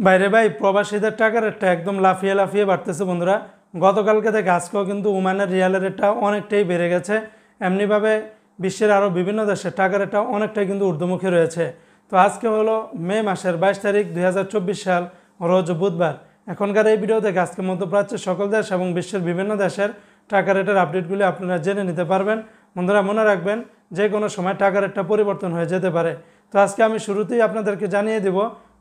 বাইরে ভাই প্রবাসীদের টাকার রেটটা একদম লাফিয়ে লাফিয়ে বাড়তেছে বন্ধুরা। গতকালকে থেকে আজকেও কিন্তু ওমানের রিয়ালের রেটটা অনেকটাই বেড়ে গেছে। এমনিভাবে বিশ্বের আরও বিভিন্ন দেশের টাকার রেটটা অনেকটাই কিন্তু ঊর্ধ্বমুখী রয়েছে। তো আজকে হলো মে মাসের 22 তারিখ 2024 সাল, রোজ বুধবার। এখনকার এই ভিডিও থেকে আজকে মধ্যপ্রাচ্যের সকল দেশ এবং বিশ্বের বিভিন্ন দেশের টাকা রেটের আপডেটগুলি আপনারা জেনে নিতে পারবেন। বন্ধুরা মনে রাখবেন, যে কোনো সময় টাকা রেটটা পরিবর্তন হয়ে যেতে পারে। তো আজকে আমি শুরুতেই আপনাদেরকে জানিয়ে দেব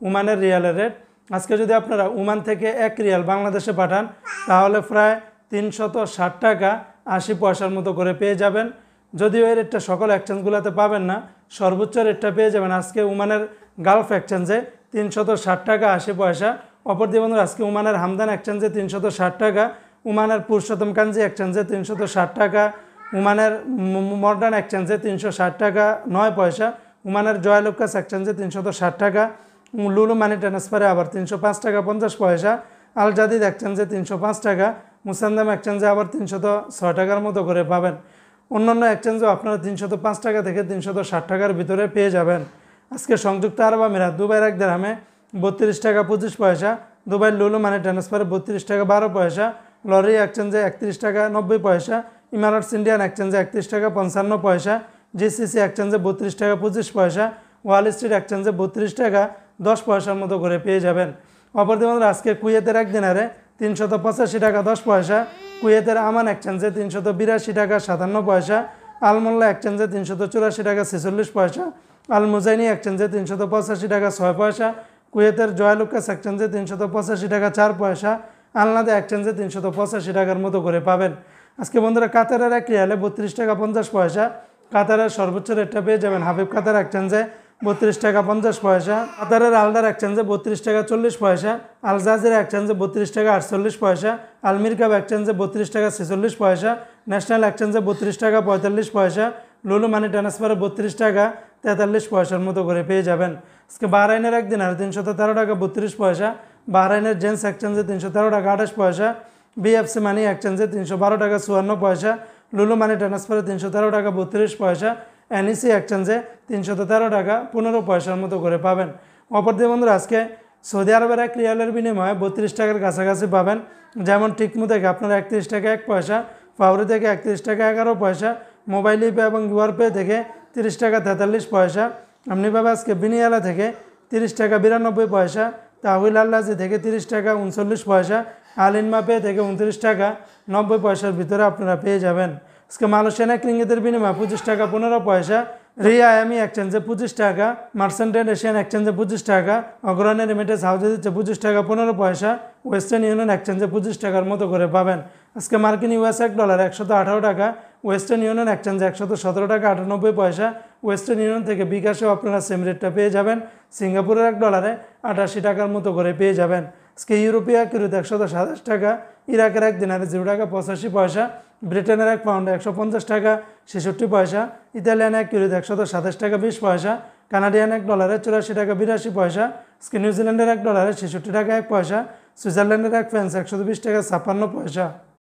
ওমানের রিয়ালের রেট। আজকে যদি আপনারা ওমান থেকে 1 রিয়াল বাংলাদেশে পাঠান তাহলে প্রায় 360 টাকা 80 পয়সার মতো করে পেয়ে যাবেন। যদিও এই রেটটা সকল এক্সচেঞ্জগুলোতে পাবেন না, সর্বোচ্চ রেটটা পেয়ে যাবেন আজকে ওমানের গালফ এক্সচেঞ্জে 360 টাকা 80 পয়সা। অপরদিকে বন্ধুরা আজকে ওমানের হামদান এক্সচেঞ্জে 360 টাকা, ওমানের পুরুষোত্তম কাঞ্জি এক্সচেঞ্জে 360 টাকা, ওমানের মডার্ন এক্সচেঞ্জে 360 টাকা 9 পয়সা, ওমানের জয়লুকাস এক্সচেঞ্জে 360 টাকা, লুলু মানি ট্রান্সফারে আবার 305 টাকা 50 পয়সা, আল জাদিদ এক্সচেঞ্জে 305 টাকা, মুসান্দাম এক্সচেঞ্জে আবার 306 টাকার মতো করে পাবেন। অন্যান্য এক্সচেঞ্জেও আপনারা 305 টাকা থেকে 360 টাকার ভিতরে পেয়ে যাবেন। আজকে সংযুক্ত আরব আমিরাত দুবাইয়ের 1 দিরহামে 32 টাকা 25 পয়সা, দুবাই লুলু মানি ট্রান্সফারে 32 টাকা 12 পয়সা, লরি এক্সচেঞ্জে 31 টাকা 90 পয়সা, ইমারাটস ইন্ডিয়ান এক্সচেঞ্জে 31 টাকা 55 পয়সা, জিসিসি এক্সচেঞ্জে 32 টাকা 25 পয়সা, ওয়াল স্ট্রিট এক্সচেঞ্জে 32 টাকা 10 পয়সার মতো করে পেয়ে যাবেন। অপরদিকে আজকে কুয়েতের 1 দিনারে 385 টাকা 10 পয়সা, কুয়েতের আমান এক্সচেঞ্জে 382 টাকা 57 পয়সা, আলমোল্লা এক্সচেঞ্জে 384 টাকা 46 পয়সা, আল মুজাইনি এক্সচেঞ্জে 385 টাকা 6 পয়সা, কুয়েতের জয়লুকাস এক্সচেঞ্জে 385 টাকা 4 পয়সা, আলনাদা এক্সচেঞ্জে 385 টাকার মতো করে পাবেন। আজকে বন্ধুরা কাতারের 1 রিয়ালে 32 টাকা 50 পয়সা, কাতারের সর্বোচ্চ রেটটা পেয়ে যাবেন হাবিব কাতার এক্সচেঞ্জে 32 টাকা 50 পয়সা, কাতারের আলদার এক্সচেঞ্জে 32 টাকা 40 পয়সা, আল জাজিরা এক্সচেঞ্জে 32 টাকা 48 পয়সা, আল মিরকাব এক্সচেঞ্জে 32 টাকা 46 পয়সা, ন্যাশনাল এক্সচেঞ্জে 32 টাকা 45 পয়সা, লুলু মানি ট্রান্সফারে 32 টাকা 43 পয়সার মতো করে পেয়ে যাবেন। আজকে বাহরাইনের 1 দিনার 313 টাকা 32 পয়সা, বাহরাইনের জেন্স এক্সচেঞ্জে 313 টাকা 28 পয়সা, বিএফসি মানি এক্সচেঞ্জে 312 টাকা 54 পয়সা, লুলু মানি ট্রান্সফারে 313 টাকা 32 পয়সা, এনইসি এক্সচেঞ্জে 313 টাকা 15 পয়সার মতো করে পাবেন। অপরদিকে বন্ধুরা আজকে সৌদি আরবের 1 রিয়ালের বিনিময়ে 32 টাকার কাছাকাছি পাবেন। যেমন টিকমু থেকে আপনারা 31 টাকা 1 পয়সা, ফাউরি থেকে 31 টাকা 11 পয়সা, মোবাইল পে এবং ইউআর পে থেকে 30 টাকা 43 পয়সা, এমনিভাবে আজকে বিনিয়ালা থেকে 30 টাকা 92 পয়সা, তাহুইল আল্লাজি থেকে 30 টাকা 39 পয়সা, আলিনমা পে থেকে 29 টাকা 90 পয়সার ভিতরে আপনারা পেয়ে যাবেন। আজকে মালয়েশিয়ান 1 রিঙ্গিতের বিনিময়ে 25 টাকা 15 পয়সা, রিয়া আয়ামি এক্সচেঞ্জে 25 টাকা, মার্সেন্টেড এশিয়ান এক্সচেঞ্জে 25 টাকা, অগ্রণী রেমিটেন্স হাউসে দিচ্ছে 25 টাকা 15 পয়সা, ওয়েস্টার্ন ইউনিয়ন এক্সচেঞ্জে 25 টাকার মতো করে পাবেন। আজকে মার্কিন ইউএস $1 118 টাকা, ওয়েস্টার্ন ইউনিয়ন এক্সচেঞ্জে 117 টাকা 98 পয়সা, ওয়েস্টার্ন ইউনিয়ন থেকে বিকাশেও আপনারা সেম রেটটা পেয়ে যাবেন। সিঙ্গাপুরের $1 88 টাকার মতো করে পেয়ে যাবেন। আজকে ইউরোপীয় কিরুতে 127 টাকা, ইরাকের 1 দিনারে 0 টাকা 85 পয়সা, ব্রিটেনের 1 পাউন্ডে 150 টাকা 66 পয়সা, ইতালিয়ান 1 কিরুতে 127 টাকা 20 পয়সা, কানাডিয়ান $1 84 টাকা 82 পয়সা, আজকে নিউজিল্যান্ডের $1 66 টাকা 1 পয়সা, সুইজারল্যান্ডের 1 ফ্রান্স 120 টাকা 56 পয়সা।